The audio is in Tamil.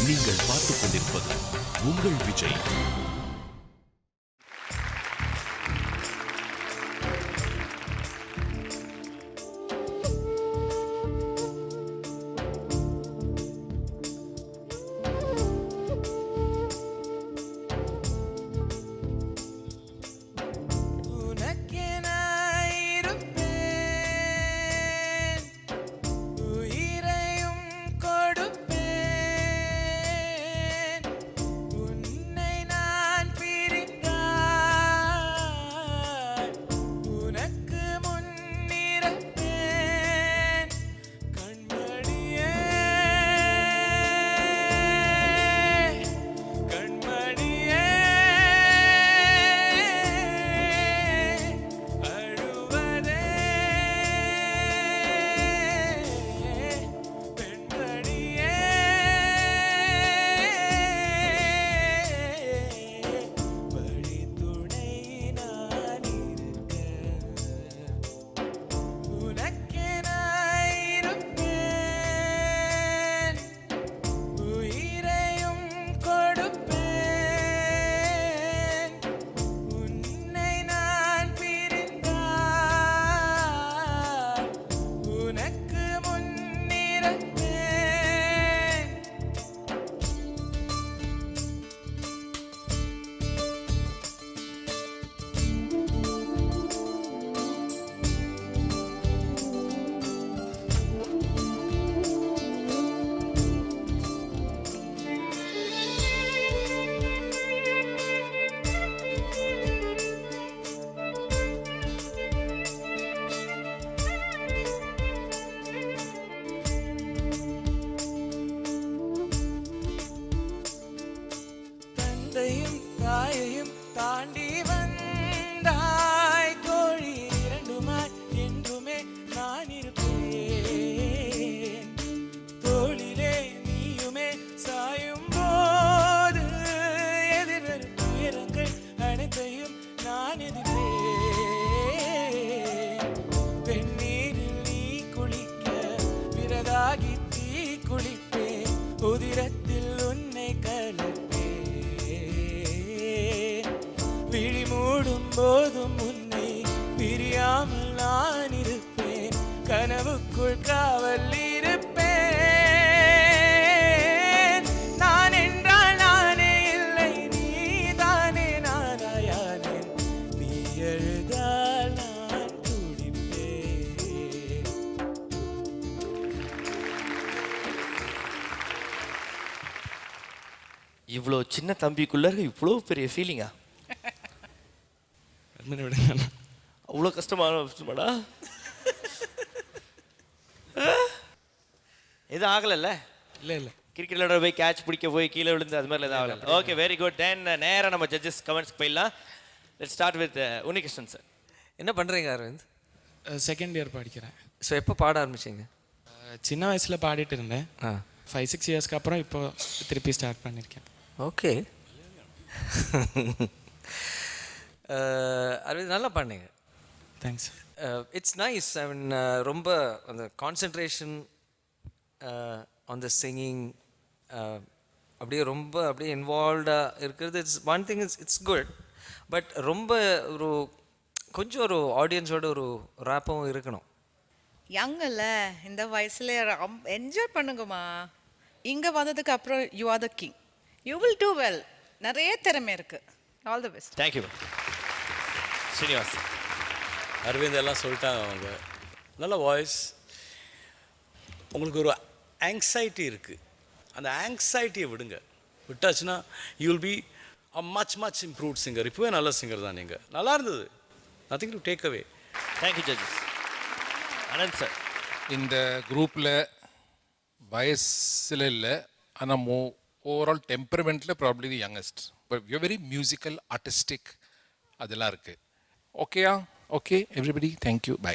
நீங்கள் பார்த்துக் கொண்டிருப்பது உங்கள் விஜய். தாயையும் தாண்டி வந்தாய் தோழி, இரண்டுமாய் என்றுமே நான் இருப்பேன். தோளிலே நீயுமே சாயும் போது எதிர்வரும் துயரங்கள் அனைத்தையும் நான் எதிர்ப்பேன். வெந்நீரில் நீ குளிக்க விரதாகி தீ குளிப்பேன், உதிரத்தில் உன்னை கலப்பேன். விழி மூடும் போதும் உன்னை பிரியாமல் நான் இருப்பேன், கனவுக்குள் காவல் இருப்பேன். நான் என்றால் நானே இல்லை, நீ தானே நானாயானேன். நீ எழுதால் நான் துடிப்பேன். இவ்வளோ சின்ன தம்பிக்குள்ள இவ்வளோ பெரிய ஃபீலிங்கா? அவ்வளோ கஷ்டமான விஷயமாடா? எதுவும் ஆகலைல்ல? இல்லை இல்லை, கிரிக்கெட் விளையாட போய் கேட்ச் பிடிக்க போய் கீழே விழுந்து அது மாதிரி எதுவும் ஆகலை. Okay, very good. தென் நேராக நம்ம ஜட்ஜஸ் கமெண்ட்ஸ்க்கு போயிடலாம். Let's start with Unnikrishnan sir. என்ன பண்ணுறீங்க அரவிந்த்? செகண்ட் இயர் படிக்கிறேன். ஸோ எப்போ பாட ஆரம்பிச்சிங்க? சின்ன வயசில் பாடிட்டு இருந்தேன். 5-6 இயர்ஸ்க்கு அப்புறம் இப்போ திருப்பி ஸ்டார்ட் பண்ணியிருக்கேன். ஓகே. அரவிந்த் நல்லா பாடினீங்க. Thanks. It's nice. I mean ரொம்ப அந்த கான்சன்ட்ரேஷன் ஆன் த சிங்கிங் அப்படியே ரொம்ப அப்படியே இன்வால்வ்டாக இருக்கிறது. It's one thing, it's good. But ரொம்ப ஒரு கொஞ்சம் ஒரு ஆடியன்ஸோட ஒரு ரேப்பும் இருக்கணும். யங்கல்ல, இந்த வயசுல என்ஜாய் பண்ணுங்கம்மா. இங்கே வந்ததுக்கு அப்புறம் you are the king. You will do well. நிறைய திறமை இருக்கு. All the best. Thank you. Srinivas. Aravind எல்லாம் சொல்லிட்டாங்க. அவங்க நல்ல வாய்ஸ். உங்களுக்கு ஒரு ஆங்ஸைட்டி இருக்குது, அந்த ஆங்ஸைட்டியை விடுங்க. விட்டாச்சுன்னா you will be a much improved singer. இப்போவே நல்ல சிங்கர் தான் நீங்கள். நல்லா இருந்தது. Nothing to take away. Thank you judges. Anand sir. இந்த குரூப்பில் வயசில் இல்லை, ஆனால் ஓவரால் டெம்பரமெண்ட்டில் probably the youngest. But you very musical, artistic, அதெல்லாம் இருக்குது. ஓகேயா? Okay everybody, thank you, by.